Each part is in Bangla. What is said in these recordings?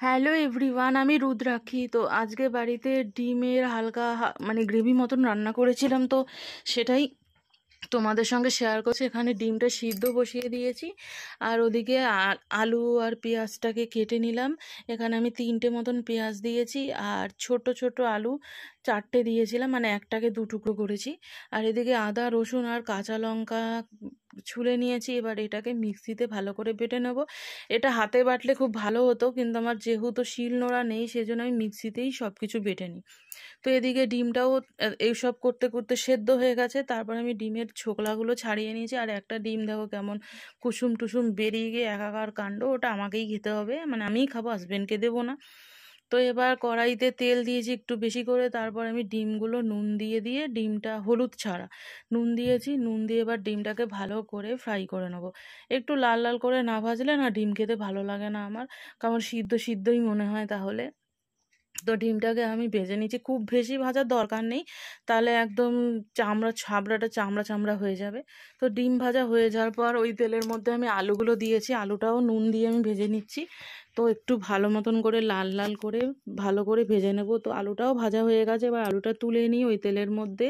হ্যালো এভরিওয়ান, আমি রুদ্রাক্ষী। তো আজকে বাড়িতে ডিমের হালকা মানে গ্রেভি মতন রান্না করেছিলাম, তো সেটাই তোমাদের সঙ্গে শেয়ার করছি। এখানে ডিমটা সিদ্ধ বসিয়ে দিয়েছি, আর ওদিকে আলু আর পেঁয়াজটাকে কেটে নিলাম। এখানে আমি 3টে মতন পেঁয়াজ দিয়েছি, আর ছোট ছোট আলু 4টে দিয়েছিলাম, মানে একটাকে 2 টুকরো করেছি। আর এদিকে আদা রসুন আর কাঁচা লঙ্কা ছুলে নিয়েছি। এবার এটাকে মিক্সিতে ভালো করে বেটে নেব। এটা হাতে বাটলে খুব ভালো হতো, কিন্তু আমার যেহেতু শিল নোড়া নেই, সেজন্য আমি মিক্সিতেই সব কিছু বেটে নিই। তো এদিকে ডিমটাও এইসব করতে করতে সেদ্ধ হয়ে গেছে। তারপর আমি ডিমের ছোকলাগুলো ছাড়িয়ে নিয়েছি, আর একটা ডিম দেখো কেমন কুসুম টুসুম বেরিয়ে গিয়ে একাকার কাণ্ড। ওটা আমাকেই খেতে হবে, মানে আমিই খাবো, হাজবেন্ডকে দেবো না। তো এবার কড়াইতে তেল দিয়েছি একটু বেশি করে। তারপর আমি ডিমগুলো নুন দিয়ে দিয়ে, ডিমটা হলুদ ছাড়া নুন দিয়েছি, নুন দিয়ে এবার ডিমটাকে ভালো করে ফ্রাই করে নেবো। একটু লাল লাল করে না ভাজলে না ডিম খেতে ভালো লাগে না আমার, কারণ সিদ্ধ সিদ্ধই মনে হয় তাহলে। তো ডিমটাকে আমি ভেজে নিচ্ছি, খুব বেশি ভাজার দরকার নেই, তাহলে একদম ছাবড়াটা চামড়া চামড়া হয়ে যাবে। তো ডিম ভাজা হয়ে যাওয়ার পর ওই তেলের মধ্যে আমি আলুগুলো দিয়েছি, আলুটাও নুন দিয়ে আমি ভেজে নিচ্ছি। তো একটু ভালো মতন করে লাল লাল করে ভালো করে ভেজে নেব। তো আলুটাও ভাজা হয়ে গেছে, এবার আলুটা তুলে নিয়ে ওই তেলের মধ্যে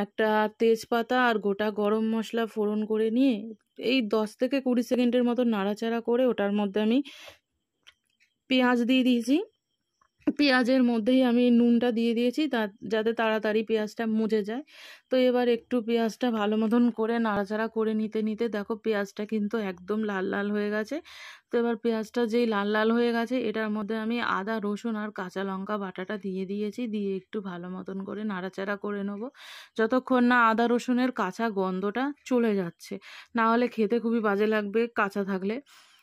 একটা তেজপাতা আর গোটা গরম মশলা ফোড়ন করে নিয়ে এই 10 থেকে 20 সেকেন্ডের মতো নাড়াচাড়া করে ওটার মধ্যে আমি পেঁয়াজ দিয়ে দিয়েছি। পেঁয়াজের মধ্যেই আমি নুনটা দিয়ে দিয়েছি, যাতে তাড়াতাড়ি পেঁয়াজটা মজে যায়। তো এবার একটু পেঁয়াজটা ভালো মতন করে নাড়াচাড়া করে নিতে নিতে দেখো পেঁয়াজটা কিন্তু একদম লাল লাল হয়ে গেছে। তো এবার পেঁয়াজটা যেই লাল লাল হয়ে গেছে, এটার মধ্যে আমি আদা রসুন আর কাঁচা লঙ্কা বাটাটা দিয়ে দিয়েছি, দিয়ে একটু ভালো মতন করে নাড়াচাড়া করে নেবো, যতক্ষণ না আদা রসুনের কাঁচা গন্ধটা চলে যাচ্ছে। না হলে খেতে খুবই বাজে লাগবে কাঁচা থাকলে।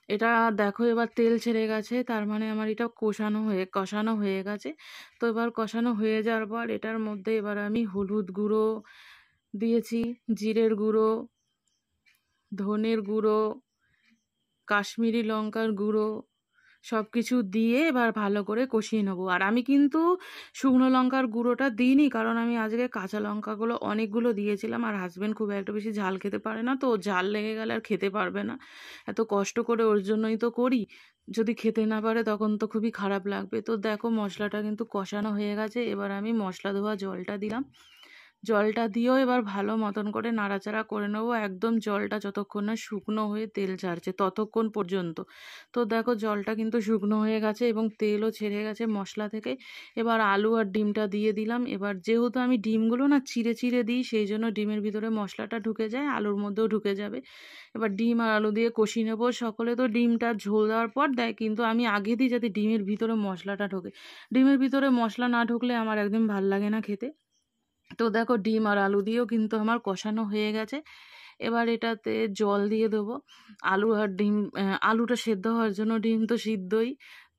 এটা দেখো এবার তেল ছেড়ে গেছে, তার মানে আমার এটা কষানো হয়ে গেছে। তো এবার কষানো হয়ে যাওয়ার পর এটার মধ্যে এবার আমি হলুদ গুঁড়ো দিয়েছি, জিরের গুঁড়ো, ধনের গুঁড়ো, কাশ্মীরি লঙ্কার গুঁড়ো, সব কিছু দিয়ে এবার ভালো করে কষিয়ে নেবো। আর আমি কিন্তু শুকনো লঙ্কার গুঁড়োটা দিইনি, কারণ আমি আজকে কাঁচা লঙ্কাগুলো অনেকগুলো দিয়েছিলাম, আর হাজবেন্ড খুব একটা বেশি ঝাল খেতে পারে না, তো ঝাল লেগে গেলে আর খেতে পারবে না। এত কষ্ট করে ওর জন্যই তো করি, যদি খেতে না পারে তখন তো খুবই খারাপ লাগবে। তো দেখো মশলাটা কিন্তু কষানো হয়ে গেছে, এবার আমি মশলা ধোয়া জলটা দিলাম। জলটা দিয়েও এবার ভালো মতন করে নাড়াচাড়া করে নেবো, একদম জলটা যতক্ষণ না শুকনো হয়ে তেল ছাড়ছে ততক্ষণ পর্যন্ত। তো দেখো জলটা কিন্তু শুকনো হয়ে গেছে এবং তেলও ছেড়ে গেছে মশলা থেকে। এবার আলু আর ডিমটা দিয়ে দিলাম। এবার যেহেতু আমি ডিমগুলো না চিড়ে চিড়ে দিই, সেই জন্য ডিমের ভিতরে মশলাটা ঢুকে যায়, আলুর মধ্যেও ঢুকে যাবে। এবার ডিম আর আলু দিয়ে কষিয়ে নেবো। সকলে তো ডিমটা ঝোল দেওয়ার পর দেয়, কিন্তু আমি আগে দিই যাতে ডিমের ভিতরে মশলাটা ঢোকে। ডিমের ভিতরে মশলা না ঢুকলে আমার একদম ভাল লাগে না খেতে। তো দেখো ডিম আর আলু দিয়েও কিন্তু আমার কষানো হয়ে গেছে। এবার এটাতে জল দিয়ে দেবো। আলু আর ডিম, আলুটা সেদ্ধ হওয়ার জন্য, ডিম তো সিদ্ধই।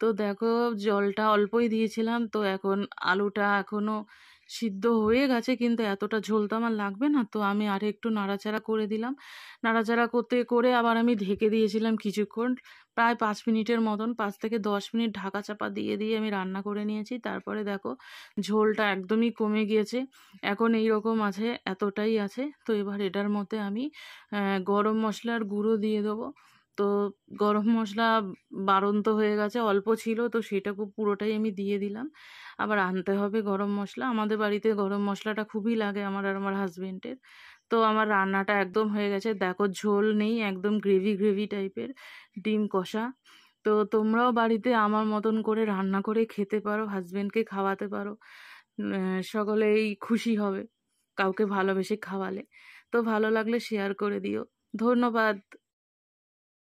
তো দেখো জলটা অল্পই দিয়েছিলাম, তো এখন আলুটা এখনো সিদ্ধ হয়ে গেছে, কিন্তু এতটা ঝোল তো আমার লাগবে না, তো আমি আর একটু নাড়াচাড়া করে দিলাম। নাড়াচাড়া করতে করে আবার আমি ঢেকে দিয়েছিলাম কিছুক্ষণ, প্রায় 5 মিনিটের মতন, 5 থেকে 10 মিনিট ঢাকা চাপা দিয়ে দিয়ে আমি রান্না করে নিয়েছি। তারপরে দেখো ঝোলটা একদমই কমে গিয়েছে, এখন এই রকম আছে, এতটাই আছে। তো এবার এটার মধ্যে আমি গরম মশলার গুঁড়ো দিয়ে দেবো। তো গরম মশলা বাড়ন্ত হয়ে গেছে, অল্প ছিল, তো সেটাকে পুরোটাই আমি দিয়ে দিলাম। আবার আনতে হবে গরম মশলা, আমাদের বাড়িতে গরম মশলাটা খুবই লাগে আমার আর আমার হাজবেন্ডের। তো আমার রান্নাটা একদম হয়ে গেছে, দেখো ঝোল নেই, একদম গ্রেভি গ্রেভি টাইপের ডিম কষা। তো তোমরাও বাড়িতে আমার মতন করে রান্না করে খেতে পারো, হাজবেন্ডকে খাওয়াতে পারো, সকলেই খুশি হবে কাউকে ভালোবেসে খাওয়ালে। তো ভালো লাগলে শেয়ার করে দিও। ধন্যবাদ।